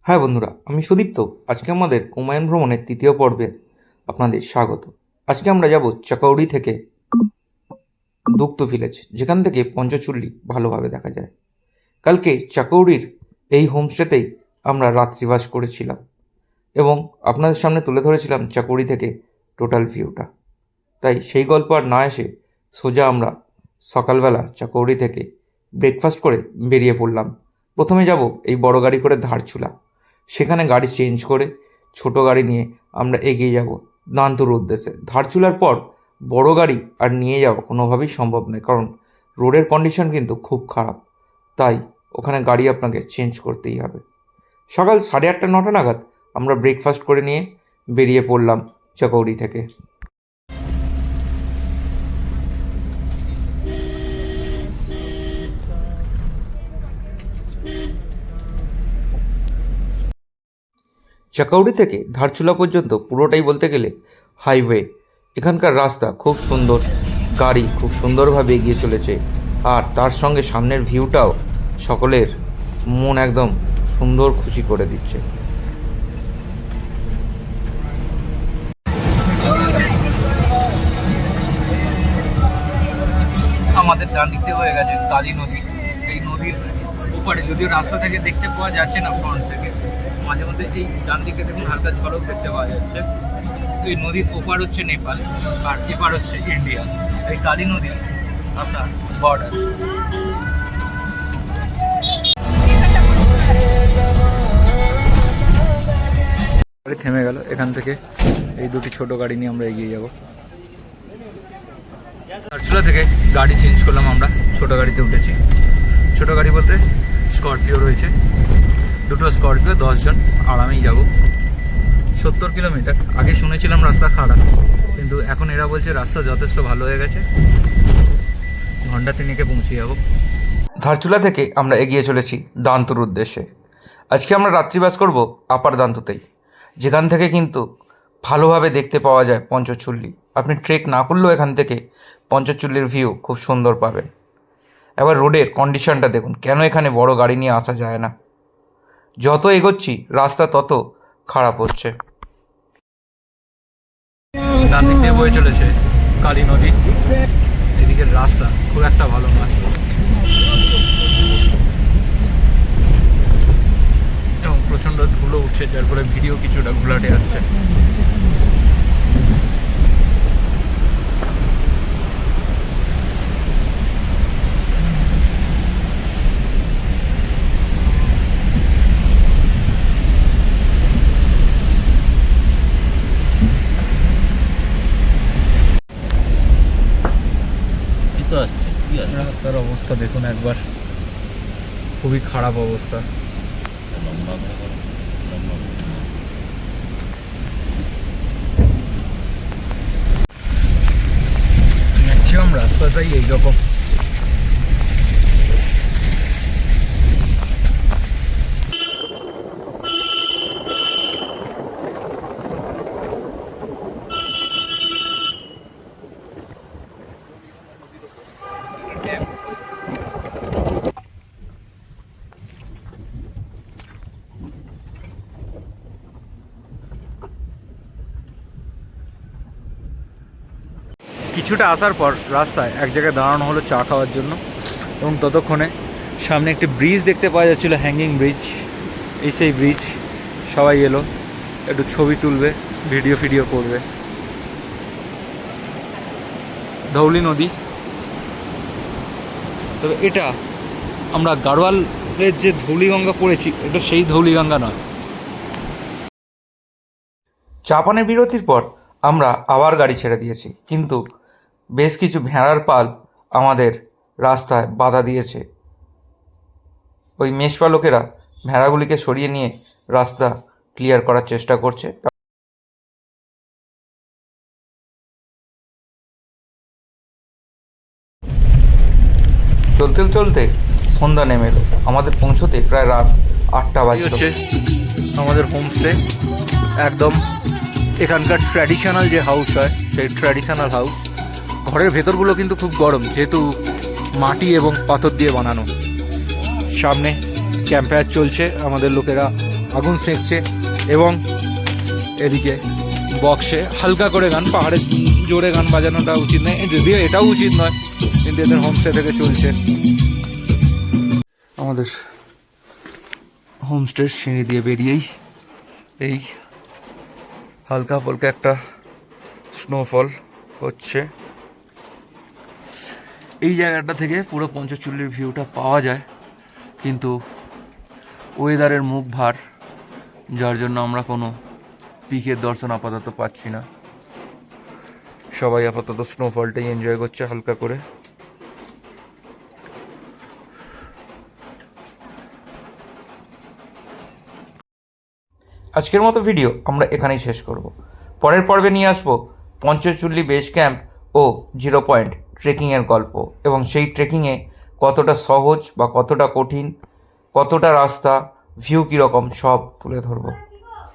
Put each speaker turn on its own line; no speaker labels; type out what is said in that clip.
হ্যাঁ বন্ধুরা, আমি সুদীপ্ত। আজকে আমাদের কুমায়ুন ভ্রমণের তৃতীয় পর্বে আপনাদের স্বাগত। আজকে আমরা যাব চাকৌড়ি থেকে দুক্ত ভিলেজ, যেখান থেকে পঞ্চচুল্লি ভালোভাবে দেখা যায়। কালকে চাকৌড়ির এই হোমস্টেতেই আমরা রাত্রিবাস করেছিলাম এবং আপনাদের সামনে তুলে ধরেছিলাম চাকৌড়ি থেকে টোটাল ভিউটা। তাই সেই গল্প আর না এসে সোজা আমরা সকালবেলা চাকৌড়ি থেকে ব্রেকফাস্ট করে বেরিয়ে পড়লাম। প্রথমে যাব এই বড় গাড়ি করে ধারচুলা, সেখানে গাড়ি চেঞ্জ করে ছোট গাড়ি নিয়ে আমরা এগিয়ে যাব দান্তুর উদ্দেশ্যে। ধারচুলার পর বড় গাড়ি আর নিয়ে যাওয়া কোনোভাবেই সম্ভব নয়, কারণ রোডের কন্ডিশন কিন্তু খুব খারাপ, তাই ওখানে গাড়ি আপনাকে চেঞ্জ করতেই হবে। সকাল 8:30-9টা নাগাদ আমরা ব্রেকফাস্ট করে নিয়ে বেরিয়ে পড়লাম চাকৌড়ি থেকে। চাকৌড়ি থেকে ধারচুলা পর্যন্ত পুরোটাই বলতে গেলে হাইওয়ে। এখানকার রাস্তা খুব সুন্দর, গাড়ি খুব সুন্দরভাবে এগিয়ে চলেছে, আর তার সঙ্গে সামনের ভিউটাও সকলের মন একদম সুন্দর খুশি করে দিচ্ছে। আমাদের ডান দিক থেকে হয়ে গেছে কালী নদী। এই নদীর ওপারে, যদিও রাস্তা থেকে দেখতে পাওয়া যাচ্ছে না ফ্রন্ট থেকে, মাঝে মধ্যে এই ডান দিকে দেখুন হালকা ঝলক দেখতে পাওয়া যাচ্ছে। এই নদীর ওপার হচ্ছে নেপাল আর এপার হচ্ছে ইন্ডিয়া। এই কালী নদী আপনার বর্ডার। থেমে গেল, এখান থেকে এই দুটি ছোট গাড়ি নিয়ে আমরা এগিয়ে যাব। ধারচুলা থেকে গাড়ি চেঞ্জ করলাম, আমরা ছোট গাড়িতে উঠেছি। ছোট গাড়ি বলতে স্করপিও রয়েছে, দুটো স্করপিও, 10 জন আরামেই যাব। 70 কিলোমিটার। আগে শুনেছিলাম রাস্তা খারাপ, কিন্তু এখন এরা বলছে রাস্তা যথেষ্ট ভালো হয়ে গেছে, ঘন্টা 3 পৌঁছে যাব। ধারচুলা থেকে আমরা এগিয়ে চলেছি দান্তুর উদ্দেশ্যে। আজকে আমরা রাত্রিবাস করব আপার দান্তুতেই, যেখান থেকে কিন্তু ভালোভাবে দেখতে পাওয়া যায় পঞ্চচুল্লি। আপনি ট্রেক না করলেও এখান থেকে পঞ্চচুল্লির ভিউ খুব সুন্দর পাবেন। এবার রোডের কন্ডিশনটা দেখুন, কেন এখানে বড় গাড়ি নিয়ে আসা যায় না। যত এগোচ্ছি রাস্তা তত খারাপ হচ্ছে। ডান দিক দিয়ে বয়ে চলেছে কালী নদী। এদিকের রাস্তা খুব একটা ভালো নয় এবং প্রচণ্ড ধুলো উঠছে, যার ফলে ভিডিও কিছুটা ঘোলাটে আসছে। রাস্তার অবস্থা দেখুন একবার, খুবই খারাপ অবস্থা। ম্যাক্সিমাম রাস্তাটাই এইরকম। কিছুটা আসার পর রাস্তায় এক জায়গায় দাঁড়ানো হলো চা খাওয়ার জন্য, এবং ততক্ষণে সামনে একটি ব্রিজ দেখতে পাওয়া যাচ্ছিলো, হ্যাঙ্গিং ব্রিজ। এই সেই ব্রিজ, সবাই এলো একটু ছবি তুলবে, ভিডিও করবে। ধৌলি নদী, তবে এটা আমরা গাড়োয়ালের যে ধৌলিগঙ্গা পড়েছি, এটা সেই ধৌলিগঙ্গা নয়। চা পানের বিরতির পর আমরা আবার গাড়ি ছেড়ে দিয়েছি, কিন্তু বেশ কিছু ভেড়ার পাল আমাদের রাস্তায় বাধা দিয়েছে। ওই মেষপালকেরা ভেড়াগুলিকে সরিয়ে নিয়ে রাস্তা ক্লিয়ার করার চেষ্টা করছে। চলতে চলতে সন্ধ্যা নেমে এলো, আমাদের পৌঁছতে প্রায় রাত 8টা বাজছে। আমাদের হোমস্টে একদম এখানকার ট্র্যাডিশনাল যে হাউস হয়, সেই ট্র্যাডিশনাল হাউস। ঘরের ভেতরগুলো কিন্তু খুব গরম, যেহেতু মাটি এবং পাথর দিয়ে বানানো। সামনে ক্যাম্প ফায়ার চলছে, আমাদের লোকেরা
আগুন সেঁকছে এবং এদিকে বক্সে হালকা করে গান, পাহাড়ে জোরে গান বাজানোটা উচিত নয়, যদিও এটাও উচিত নয়, কিন্তু এদের হোমস্টে থেকে চলছে। আমাদের হোমস্টের সিঁড়ি দিয়ে বেরিয়েই এই হালকা ফুলকা একটা স্নোফল হচ্ছে। এই জায়গাটা থেকে পুরো পঞ্চচুল্লির ভিউটা পাওয়া যায়, কিন্তু ওয়েদারের মুখ ভার, যার জন্য আমরা কোনো পিকের দর্শন আপাতত পাচ্ছি না। সবাই আপাতত স্নোফলটাই এনজয় করছে হালকা করে।
আজকের মতো ভিডিও আমরা এখানেই শেষ করব। পরের পর্বে নিয়ে আসবো পঞ্চচুল্লি বেস ক্যাম্প ও 0 পয়েন্ট ট্রেকিংয়ের গল্প, এবং সেই ট্রেকিংয়ে কতটা সহজ বা কতটা কঠিন, কতটা রাস্তা, ভিউ কীরকম, সব তুলে ধরবো।